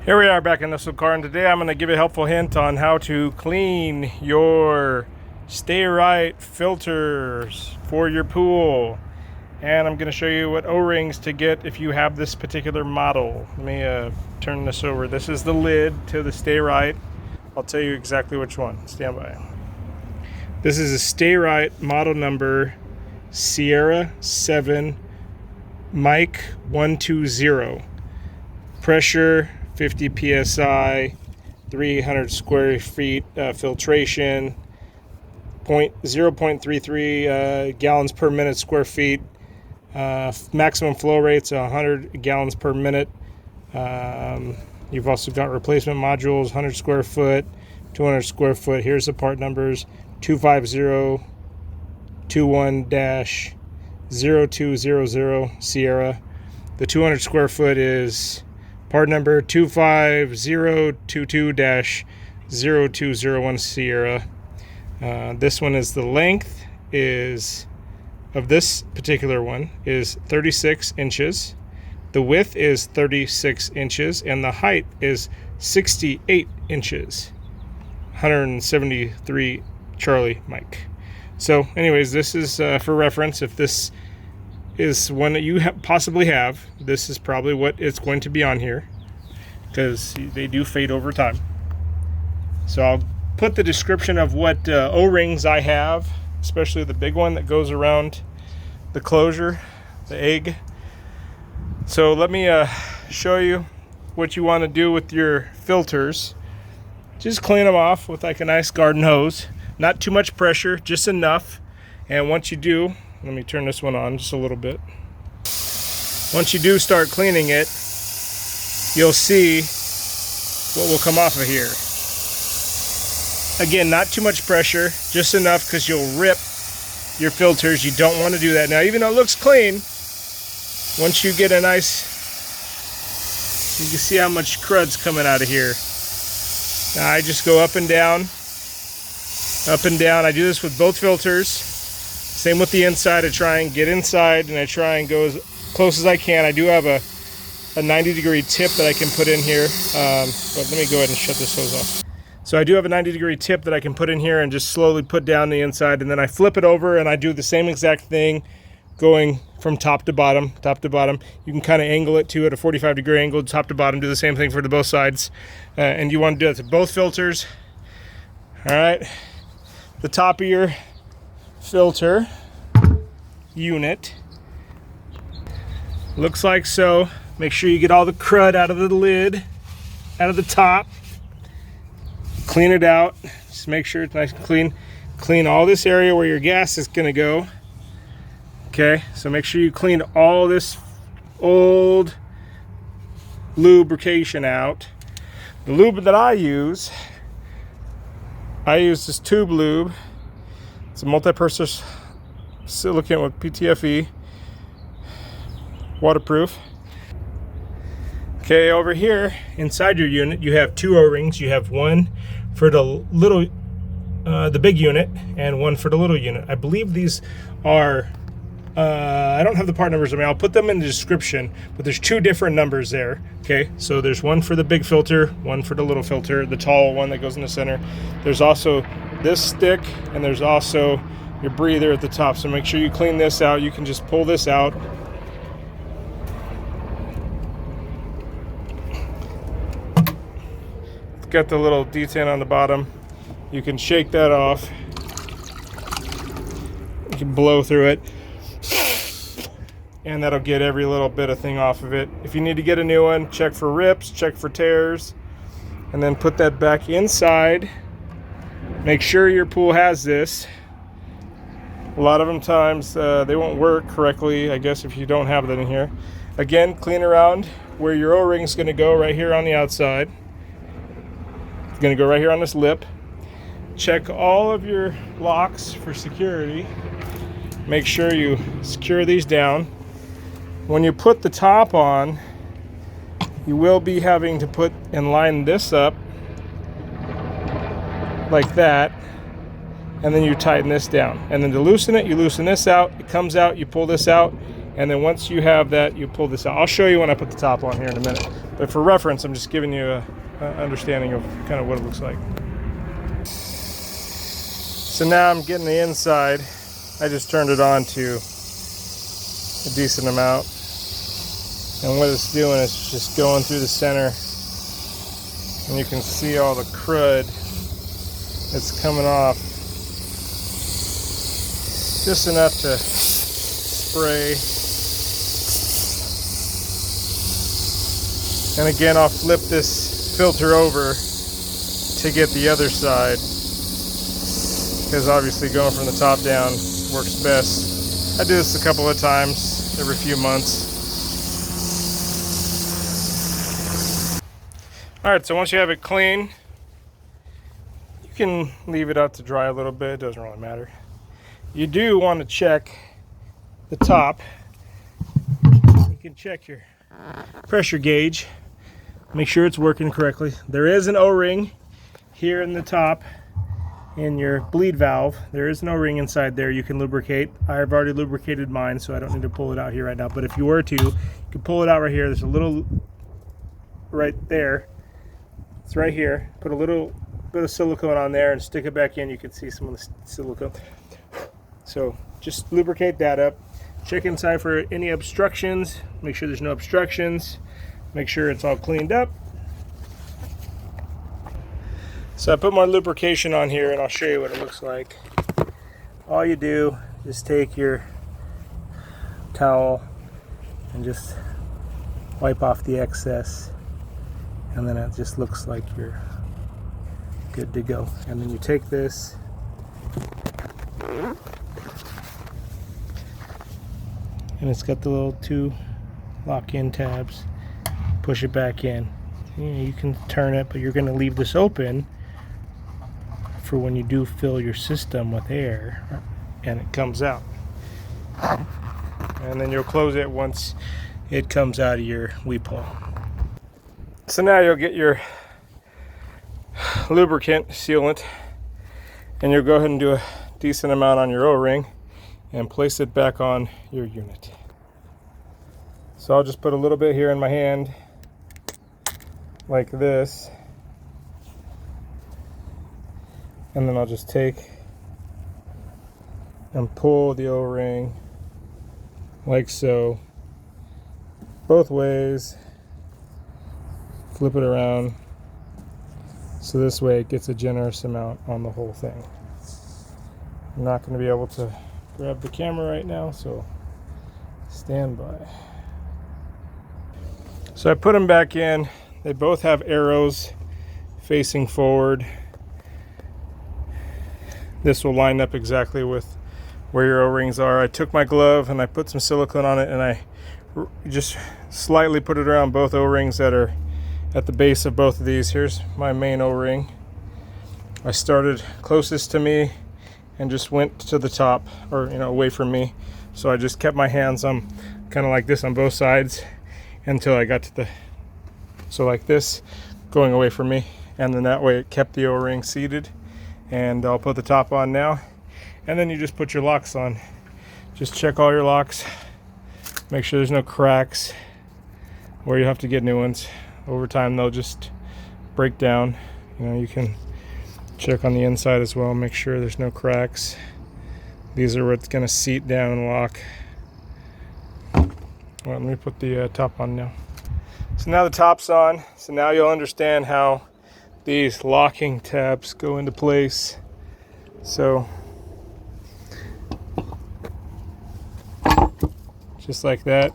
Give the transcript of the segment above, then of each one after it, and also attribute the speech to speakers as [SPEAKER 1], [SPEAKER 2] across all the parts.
[SPEAKER 1] Here we are back in this car, and today I'm going to give you a helpful hint on how to clean your Stay Rite filters for your pool. And I'm going to show you what O-rings to get if you have this particular model. Let me turn this over. This is the lid to the Stay Rite. I'll tell you exactly which one. Stand by. This is a Stay Rite model number Sierra 7 Mike 120. Pressure 50 psi, 300 square feet filtration, 0.33 gallons per minute square feet. Maximum flow rate's 100 gallons per minute. You've also got replacement modules, 100 square foot, 200 square foot. Here's the part numbers: 25021-0200 Sierra. The 200 square foot is part number 25022-0201 Sierra. This one is the length is of this particular one is 36 inches. The width is 36 inches and the height is 68 inches. 173 Charlie Mike. So anyways, this is for reference. If this is one that you possibly have, this is probably what it's going to be on here, because they do fade over time. So I'll put the description of what O-rings I have, especially the big one that goes around the closure, the egg. So let me show you what you want to do with your filters. Just clean them off with like a nice garden hose. Not too much pressure, just enough. And once you do, let me turn this one on just a little bit. Once you do start cleaning it, you'll see what will come off of here. Again, not too much pressure, just enough because you'll rip your filters. You don't want to do that. Now, even though it looks clean, once you get a nice, you can see how much crud's coming out of here. Now, I just go up and down, up and down. I do this with both filters. Same with the inside. I try and get inside and I try and go as close as I can. I do have a 90-degree tip that I can put in here, but let me go ahead and shut this hose off. So I do have a 90-degree tip that I can put in here and just slowly put down the inside, and then I flip it over and I do the same exact thing going from top to bottom, top to bottom. You can kind of angle it too at a 45-degree angle, top to bottom. Do the same thing for the both sides, and you want to do that to both filters. All right, the top of your filter unit looks like so. Make sure you get all the crud out of the lid, out of the top. Clean it out. Just make sure it's nice and clean. Clean all this area where your gas is going to go. Okay, so make sure you clean all this old lubrication out. The lube that I use this tube lube. It's a multi-purpose silicone with PTFE, waterproof. Okay, over here inside your unit you have two O-rings. You have one for the little, the big unit, and one for the little unit. I believe these are, I don't have the part numbers. I mean, I'll put them in the description, but there's two different numbers there. Okay, so there's one for the big filter, one for the little filter, the tall one that goes in the center. There's also this stick, and there's also your breather at the top. So make sure you clean this out. You can just pull this out. It's got the little detent on the bottom. You can shake that off. You can blow through it, and that'll get every little bit of thing off of it. If you need to get a new one, check for rips, check for tears, and then put that back inside. Make sure your pool has this. A lot of them times they won't work correctly, I guess, if you don't have that in here. Again, clean around where your O-ring is going to go, right here on the outside. It's going to go right here on this lip. Check all of your locks for security. Make sure you secure these down. When you put the top on, you will be having to put and line this up like that, and then you tighten this down. And then to loosen it, you loosen this out, it comes out, you pull this out, and then once you have that, you pull this out. I'll show you when I put the top on here in a minute. But for reference, I'm just giving you a understanding of kind of what it looks like. So now I'm getting the inside. I just turned it on to a decent amount. And what it's doing is just going through the center. And you can see all the crud that's coming off. Just enough to spray. And again, I'll flip this filter over to get the other side, because obviously going from the top down works best. I do this a couple of times every few months. Alright, so once you have it clean, you can leave it out to dry a little bit. It doesn't really matter. You do want to check the top. You can check your pressure gauge. Make sure it's working correctly. There is an O-ring here in the top in your bleed valve. There is an O-ring inside there you can lubricate. I've already lubricated mine, so I don't need to pull it out here right now. But if you were to, you can pull it out right here. There's a little right there. It's right here. Put a little bit of silicone on there and stick it back in. You can see some of the silicone. So just lubricate that up. Check inside for any obstructions. Make sure there's no obstructions. Make sure it's all cleaned up. So I put my lubrication on here and I'll show you what it looks like. All you do is take your towel and just wipe off the excess, and then it just looks like you're good to go. And then you take this and it's got the little two lock-in tabs. Push it back in. You can turn it, but you're going to leave this open for when you do fill your system with air and it comes out. And then you'll close it once it comes out of your weep hole. So now you'll get your lubricant sealant and you'll go ahead and do a decent amount on your O-ring and place it back on your unit. So I'll just put a little bit here in my hand like this, and then I'll just take and pull the O-ring like so, both ways, flip it around, so this way it gets a generous amount on the whole thing. I'm not going to be able to grab the camera right now, so stand by. So I put them back in. They both have arrows facing forward. This will line up exactly with where your O-rings are. I took my glove and I put some silicone on it and I just slightly put it around both O-rings that are at the base of both of these. Here's my main O-ring. I started closest to me and just went to the top, or away from me. So I just kept my hands on kind of like this on both sides until I got to the, so like this, going away from me, and then that way it kept the O-ring seated. And I'll put the top on now, and then you just put your locks on. Just check all your locks, make sure there's no cracks where you have to get new ones. Over time they'll just break down. You can check on the inside as well, make sure there's no cracks. These are where it's going to seat down and lock. Well, let me put the top on now. So now the top's on, so now you'll understand how these locking tabs go into place. So just like that.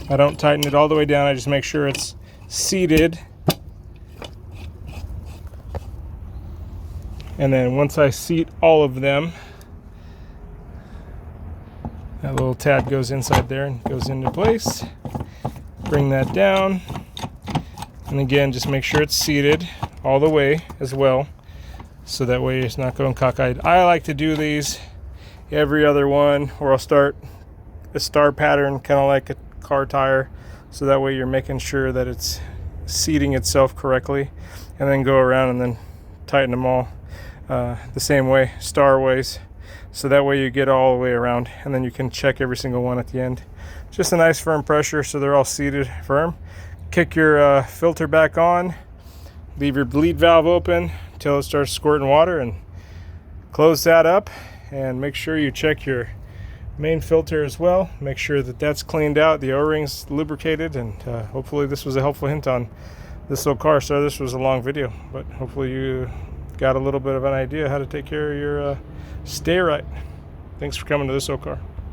[SPEAKER 1] I don't tighten it all the way down, I just make sure it's seated. And then once I seat all of them, that little tab goes inside there and goes into place. Bring that down. And again, just make sure it's seated all the way as well, so that way it's not going cockeyed. I like to do these every other one, or I'll start a star pattern, kind of like a car tire, so that way you're making sure that it's seating itself correctly, and then go around and then tighten them all the same way, star ways, so that way you get all the way around, and then you can check every single one at the end. just a nice firm pressure so they're all seated firm. Kick your filter back on, leave your bleed valve open until it starts squirting water, and close that up, and make sure you check your main filter as well. Make sure that that's cleaned out, the O-rings lubricated, and hopefully this was a helpful hint on this little car. So this was a long video, but hopefully you got a little bit of an idea how to take care of your stay right. Thanks for coming to this old car.